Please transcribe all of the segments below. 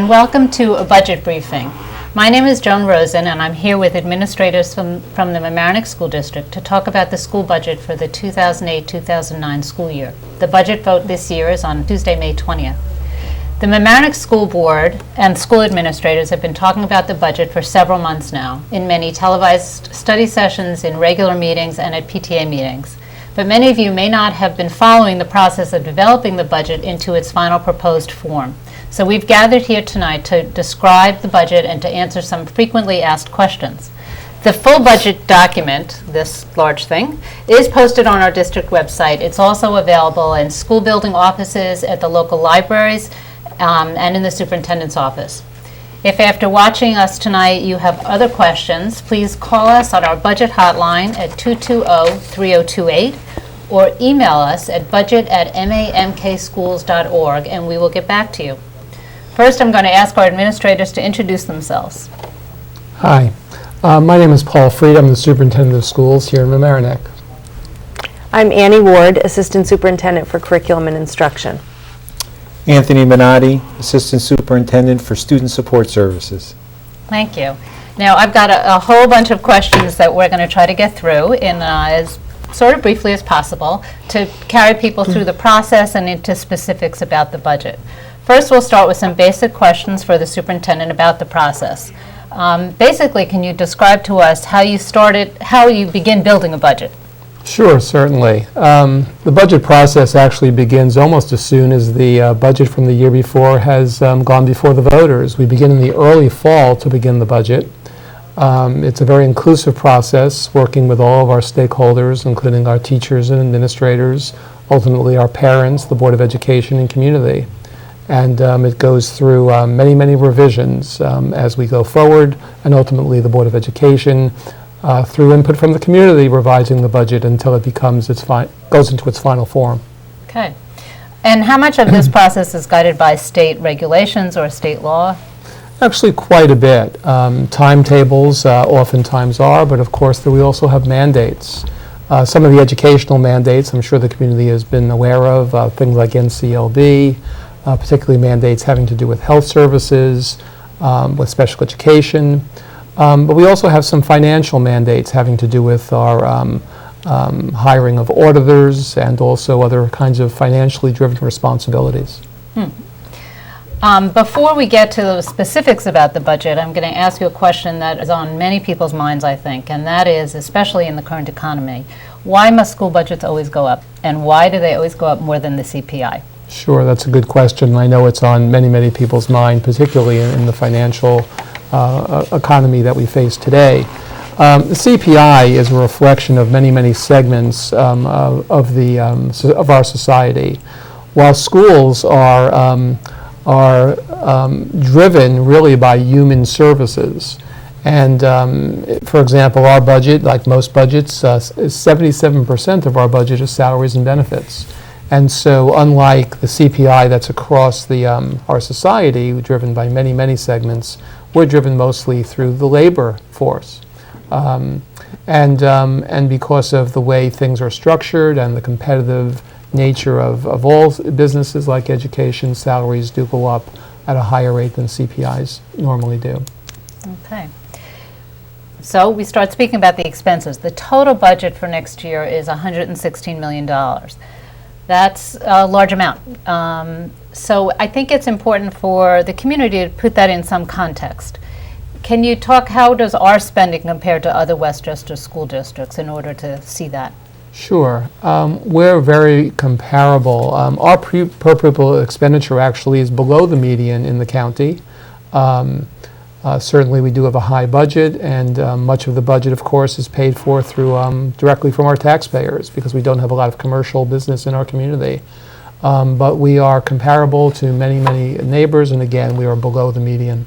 and welcome to a budget briefing. My name is Joan Rosen, and I'm here with administrators from the Mamaroneck School District to talk about the school budget for the 2008-2009 school year. The budget vote this year is on Tuesday, May 20th. The Mamaroneck School Board and school administrators have been talking about the budget for several months now, in many televised study sessions, in regular meetings, and at PTA meetings. But many of you may not have been following the process of developing the budget into its final proposed form. So we've gathered here tonight to describe the budget and to answer some frequently asked questions. The full budget document, this large thing, is posted on our district website. It's also available in school building offices, at the local libraries, and in the superintendent's office. If after watching us tonight you have other questions, please call us on our budget hotline at 220-3028 or email us at budget@mamkschools.org and we will get back to you. First, I'm going to ask our administrators to introduce themselves. Hi, my name is Paul Freed. I'm the superintendent of schools here in Mamaroneck. I'm Annie Ward, Assistant Superintendent for Curriculum and Instruction. Anthony Minotti, Assistant Superintendent for Student Support Services. Thank you. Now, I've got a whole bunch of questions that we're going to try to get through in as sort of briefly as possible to carry people through the process and into specifics about the budget. First, we'll start with some basic questions for the superintendent about the process. Basically, can you describe to us how you begin building a budget? Sure, certainly. The budget process actually begins almost as soon as the budget from the year before has gone before the voters. We begin in the early fall to begin the budget. It's a very inclusive process, working with all of our stakeholders, including our teachers and administrators, ultimately our parents, the Board of Education, and community. And it goes through many, many revisions as we go forward, and ultimately the Board of Education, through input from the community, revising the budget until it becomes goes into its final form. Okay. And how much of this process is guided by state regulations or state law? Actually, quite a bit. Timetables oftentimes are, but of course we also have mandates. Some of the educational mandates I'm sure the community has been aware of, things like NCLB, particularly mandates having to do with health services, with special education. But we also have some financial mandates having to do with our hiring of auditors and also other kinds of financially driven responsibilities. Before we get to the specifics about the budget, I'm going to ask you a question that is on many people's minds, I think, and that is, especially in the current economy, why must school budgets always go up, and why do they always go up more than the CPI? Sure, that's a good question. I know it's on many, many people's mind, particularly in the financial economy that we face today. The CPI is a reflection of many, many segments of our society. While schools are driven really by human services, and for example, our budget, like most budgets, 77% of our budget is salaries and benefits. And so unlike the CPI that's across our society, driven by many, many segments, we're driven mostly through the labor force. And because of the way things are structured and the competitive nature of all businesses like education, salaries do go up at a higher rate than CPIs normally do. Okay. So we start speaking about the expenses. The total budget for next year is $116 million. That's a large amount. So I think it's important for the community to put that in some context. Can you talk, how does our spending compare to other Westchester school districts in order to see that? Sure. We're very comparable. Our per pupil expenditure actually is below the median in the county. Certainly we do have a high budget, and much of the budget, of course, is paid for through directly from our taxpayers because we don't have a lot of commercial business in our community. But we are comparable to many, many neighbors, and again, we are below the median.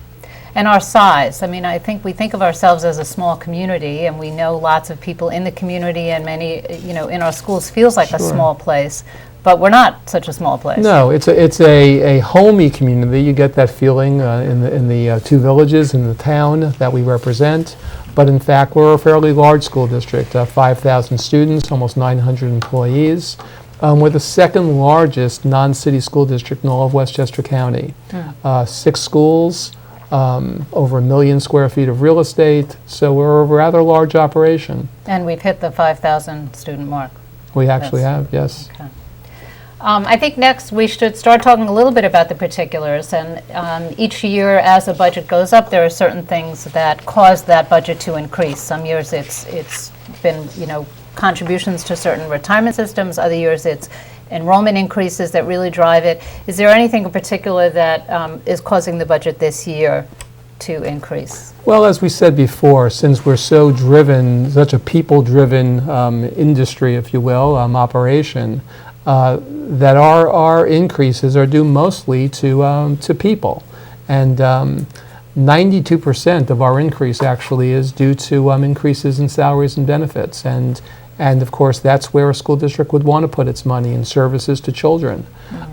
And our size, I mean, I think we think of ourselves as a small community, and we know lots of people in the community, and many, in our schools feels like a small place, but we're not such a small place. No, it's a homey community. You get that feeling in the two villages in the town that we represent, but in fact, we're a fairly large school district, 5,000 students, almost 900 employees. We're the second largest non-city school district in all of Westchester County. 6 schools, over 1 million square feet of real estate, so we're a rather large operation. And we've hit the 5,000 student mark. We actually have, yes. Okay. I think next we should start talking a little bit about the particulars. And each year, as a budget goes up, there are certain things that cause that budget to increase. Some years it's been, contributions to certain retirement systems. Other years it's enrollment increases that really drive it. Is there anything in particular that is causing the budget this year to increase? Well, as we said before, since we're so driven, such a people-driven industry, if you will, operation, that our increases are due mostly to people. And 92% of our increase actually is due to increases in salaries and benefits. And of course, that's where a school district would want to put its money, in services to children.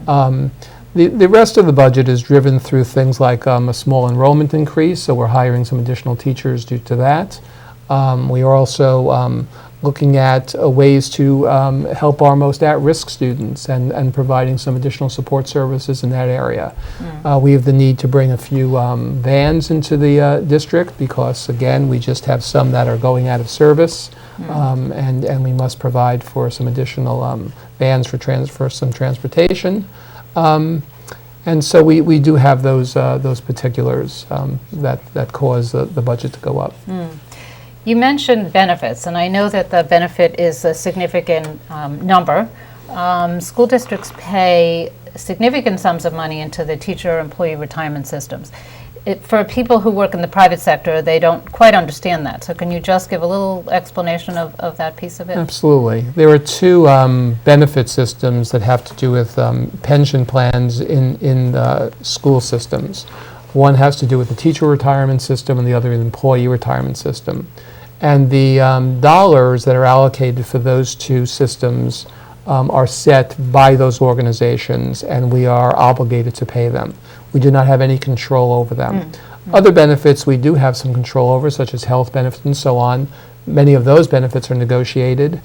The rest of the budget is driven through things like a small enrollment increase, so we're hiring some additional teachers due to that. We are also looking at ways to help our most at-risk students and providing some additional support services in that area. We have the need to bring a few vans into the district because, again, we just have some that are going out of service, and we must provide for some additional vans for some transportation. And so we do have those particulars that cause the budget to go up. You mentioned benefits, and I know that the benefit is a significant number. School districts pay significant sums of money into the teacher-employee retirement systems. For people who work in the private sector, they don't quite understand that. So can you just give a little explanation of that piece of it? Absolutely. There are 2 benefit systems that have to do with pension plans in school systems. One has to do with the teacher retirement system and the other the employee retirement system. And the dollars that are allocated for those 2 systems are set by those organizations, and we are obligated to pay them. We do not have any control over them. Other benefits we do have some control over, such as health benefits and so on. Many of those benefits are negotiated.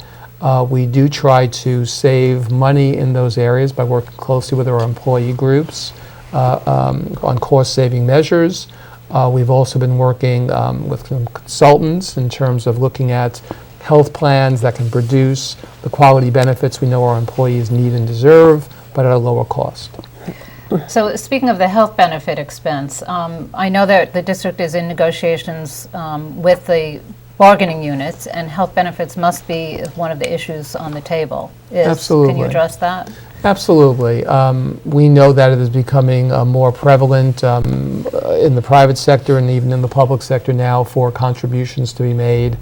We do try to save money in those areas by working closely with our employee groups on cost-saving measures. We've also been working with some consultants in terms of looking at health plans that can produce the quality benefits we know our employees need and deserve, but at a lower cost. So speaking of the health benefit expense, I know that the district is in negotiations with the bargaining units, and health benefits must be one of the issues on the table. Absolutely. Can you address that? Absolutely. We know that it is becoming more prevalent in the private sector and even in the public sector now for contributions to be made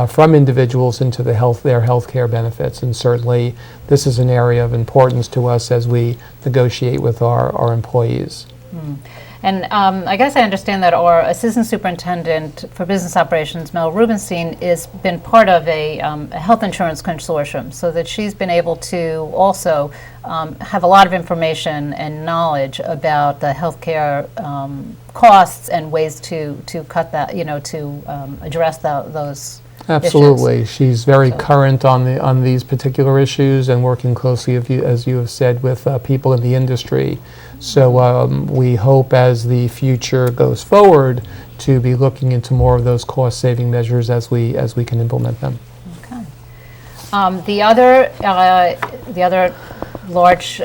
from individuals into their health care benefits. And certainly this is an area of importance to us as we negotiate with our employees. And I guess I understand that our Assistant Superintendent for Business Operations, Mel Rubenstein, has been part of a health insurance consortium, so that she's been able to also have a lot of information and knowledge about the healthcare costs and ways to cut that, to address those Absolutely. issues. She's very current on these particular issues and working closely, as you have said, with people in the industry. So we hope as the future goes forward to be looking into more of those cost-saving measures as we can implement them. Okay. The other large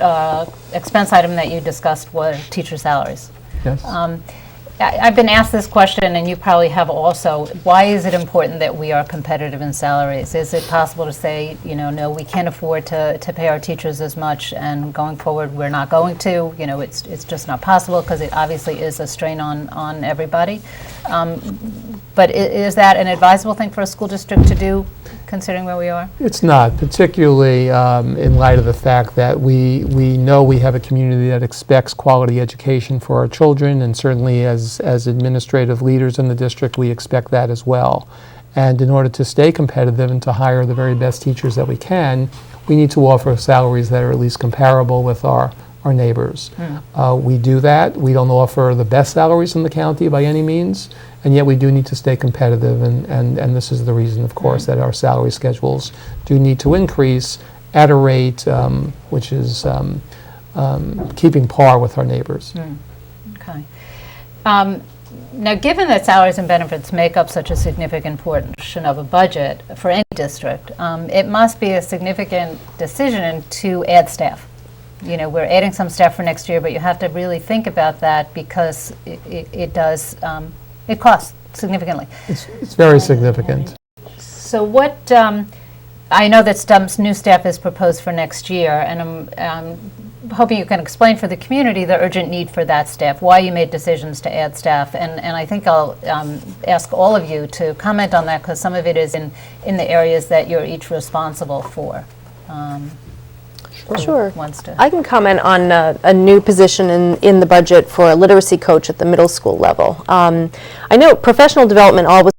expense item that you discussed was teacher salaries. Yes. I've been asked this question, and you probably have also. Why is it important that we are competitive in salaries? Is it possible to say, no, we can't afford to pay our teachers as much, and going forward we're not going to? It's just not possible because it obviously is a strain on everybody. But is that an advisable thing for a school district to do, considering where we are? It's not, particularly in light of the fact that we know we have a community that expects quality education for our children, and certainly as administrative leaders in the district, we expect that as well. And in order to stay competitive and to hire the very best teachers that we can, we need to offer salaries that are at least comparable with our neighbors. We do that. We don't offer the best salaries in the county by any means, and yet we do need to stay competitive, and this is the reason, of course, that our salary schedules do need to increase at a rate which is keeping par with our neighbors. Okay. Now, given that salaries and benefits make up such a significant portion of a budget for any district, it must be a significant decision to add staff. You know, we're adding some staff for next year, but you have to really think about that because it does, it costs significantly. It's very significant. So what, I know that some new staff is proposed for next year, and I'm hoping you can explain for the community the urgent need for that staff, why you made decisions to add staff, and I think I'll ask all of you to comment on that because some of it is in the areas that you're each responsible for. Sure. Who wants to? I can comment on a new position in the budget for a literacy coach at the middle school level. I know professional development always